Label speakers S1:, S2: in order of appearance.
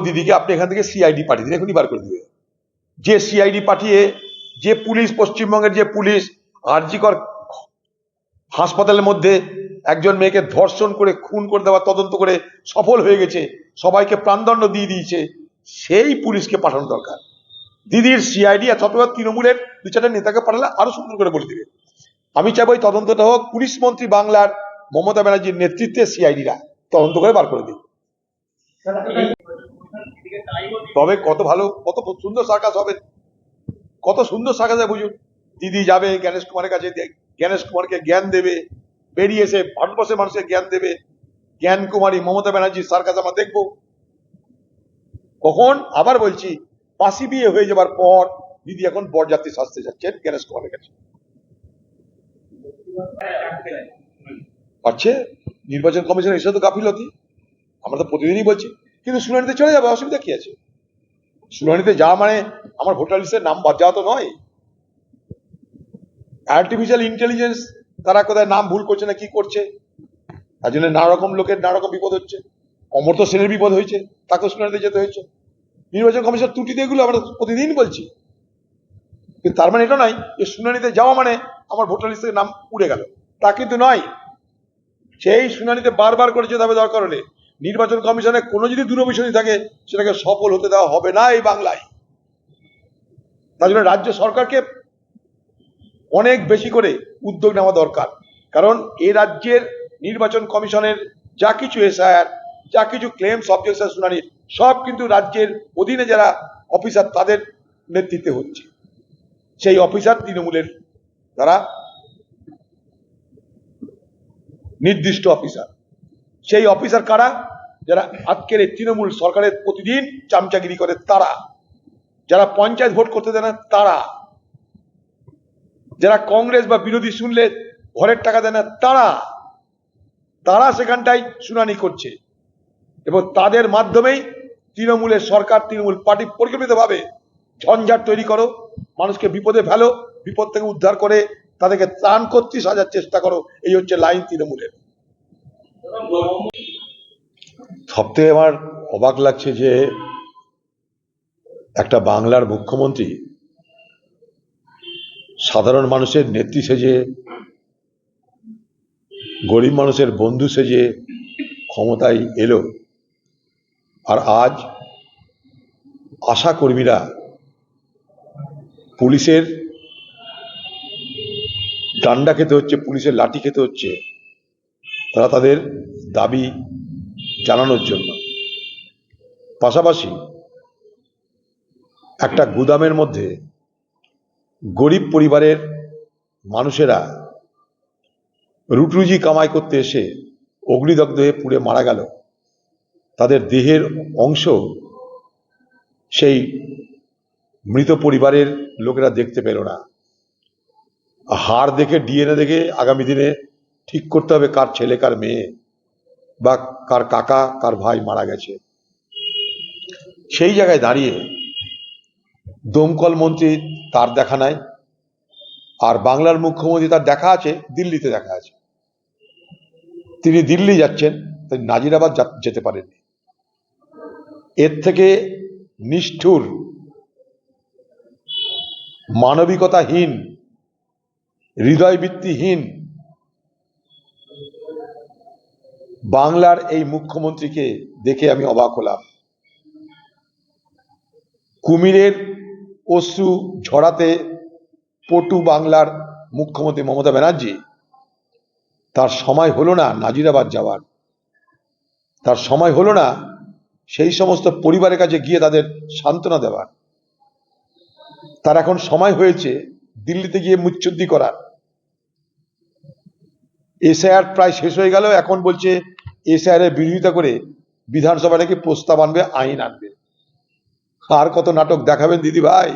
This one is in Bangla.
S1: দিদিকে আপনি এখান থেকে সিআইডি পাঠিয়ে দিন, এখনই বার করে দিবে। যে সিআইডি পাঠিয়ে যে পুলিশ, পশ্চিমবঙ্গের যে পুলিশ আরজিকর হাসপাতালের মধ্যে একজন মেয়েকে ধর্ষণ করে খুন করে দেওয়ার তদন্ত করে সফল হয়ে গেছে, সবাইকে প্রাণদণ্ড দিয়ে দিয়েছে, সেই পুলিশকে পাঠানো দরকার। দিদির সিআইডি অথবা তৃণমূলের দু চারটা নেতাকে পাঠালে আরো সুন্দর করে বলে দিবে। আমি চাইবো এই তদন্তটা হোক পুলিশ মন্ত্রী বাংলার মমতা ব্যানার্জির নেতৃত্বে সিআইডিরা তদন্ত করে বার করে দিই। তবে কত ভালো, কত সুন্দর সার্কাস হবে, কত সুন্দর সার্কাস হবে বুঝুন। দিদি যাবে জ্ঞানেশ কুমারের কাছে, জ্ঞানেশ কুমারকে জ্ঞান দেবে, বেরিয়ে এসে ভারতবর্ষের মানুষকে জ্ঞান দেবে। জ্ঞান কুমারী মমতা ব্যানার্জির সার্কাস আমরা দেখবো কখন। আবার বলছি, ফাঁসি বিয়ে হয়ে যাবার পর দিদি এখন বরযাত্রী সাজতে যাচ্ছেন জ্ঞানেশ কুমারের কাছে। পাচ্ছে নির্বাচন কমিশনের এসে তো গাফিলতি, আমরা তো প্রতিদিনই বলছি, কিন্তু শুনানিতে চলে যাবে, অসুবিধা কি আছে? শুনানিতে যাওয়া মানে আমার ভোটার লিস্টের নাম বাদ যাওয়া তো নয়। আর্টিফিশিয়াল ইন্টেলিজেন্স তারা কোথায় নাম ভুল করছে না কি করছে, তার জন্য নানা রকম লোকের নানা রকম বিপদ হচ্ছে। অমর্ত্য সেনের বিপদ হয়েছে, তাকেও শুনানিতে যেতে হয়েছে। নির্বাচন কমিশন ত্রুটি এগুলো আমরা প্রতিদিন বলছি, কিন্তু তার মানে এটা নয় যে শুনানিতে যাওয়া মানে আমার ভোটার লিস্ট থেকে নাম উড়ে গেল, তা কিন্তু নয়। সেই শুনানিতে বারবার করে যেতে হবে, দরকার হলে নির্বাচন কমিশনে কোনো যদি দুরভিসন্ধি থাকে সেটাকে সফল হতে দেওয়া হবে না এই বাংলায়। তার জন্য রাজ্য সরকারকে অনেক বেশি করে উদ্যোগ নেওয়া দরকার, কারণ এই রাজ্যের নির্বাচন কমিশনের যা কিছু এসআইআর, যা কিছু ক্লেমস অবজেকশন শুনানি, সব কিন্তু রাজ্যের অধীনে যারা অফিসার তাদের নেতৃত্বে হচ্ছে। সেই অফিসার তৃণমূলের যারা নির্দিষ্ট অফিসার, সেই অফিসার কারা? যারা আজকের এই তৃণমূল সরকারের প্রতিদিন চামচাগিরি করে তারা, যারা পঞ্চায়েত ভোট করতে দেয় না তারা, যারা কংগ্রেস বা বিরোধী শুনলে ঘরের টাকা দেয় না তারা, তারা সেখানটাই শুনানি করছে। এবং তাদের মাধ্যমেই তৃণমূলের সরকার, তৃণমূল পার্টি পরিকল্পিতভাবে ঝঞ্ঝাট তৈরি করো, মানুষকে বিপদে ফেলো, বিপদ থেকে উদ্ধার করে তাদেরকে ত্রাণ করতে সাজার চেষ্টা করো। এই হচ্ছে লাইন তৃণমূলের। সবথেকে আমার অবাক লাগছে যে একটা বাংলার মুখ্যমন্ত্রী সাধারণ মানুষের নেত্রী সেজে, গরিব মানুষের বন্ধু সেজে ক্ষমতায় এলো, আর আজ আশা কর্মীরা পুলিশের ডান্ডা খেতে হচ্ছে, পুলিশের লাঠি খেতে হচ্ছে তারা তাদের দাবি জানানোর জন্য। পাশাপাশি একটা গুদামের মধ্যে গরিব পরিবারের মানুষেরা রুটি কামাই করতে এসে অগ্নিদগ্ধ হয়ে পুড়ে মারা গেল, তাদের দেহের অংশ সেই মৃত পরিবারের লোকেরা দেখতে পেল না। হাড় দেখে, ডিএনএ দেখে আগামী দিনে ঠিক করতে হবে কার ছেলে, কার মেয়ে, বা কার কাকা, কার ভাই মারা গেছে। সেই জায়গায় দাঁড়িয়ে দমকল মন্ত্রী তার দেখা নাই, আর বাংলার মুখ্যমন্ত্রী তার দেখা আছে, দিল্লিতে দেখা আছে। তিনি দিল্লি যাচ্ছেন, তাই নাজিরাবাদ যেতে পারেননি। এর থেকে নিষ্ঠুর, মানবিকতাহীন, হৃদয়বৃত্তিহীন বাংলার এই মুখ্যমন্ত্রীকে দেখে আমি অবাক হলাম। কুমিরের অশ্রু ঝরাতে পটু বাংলার মুখ্যমন্ত্রী মমতা ব্যানার্জি, তার সময় হলো না নাজিরাবাদ যাওয়ার, তার সময় হলো না সেই সমস্ত পরিবারের কাছে গিয়ে তাদের সান্ত্বনা দেওয়ার। তার এখন সময় হয়েছে দিল্লিতে গিয়ে মুচ্ছুদ্দি করার। এসআইআর প্রায় শেষ হয়ে গেল, এখন বলছে এসআইআর এর বিরোধিতা করে বিধানসভা নাকি প্রস্তাব আনবে, আইন আনবে। আর কত নাটক দেখাবেন দিদি ভাই?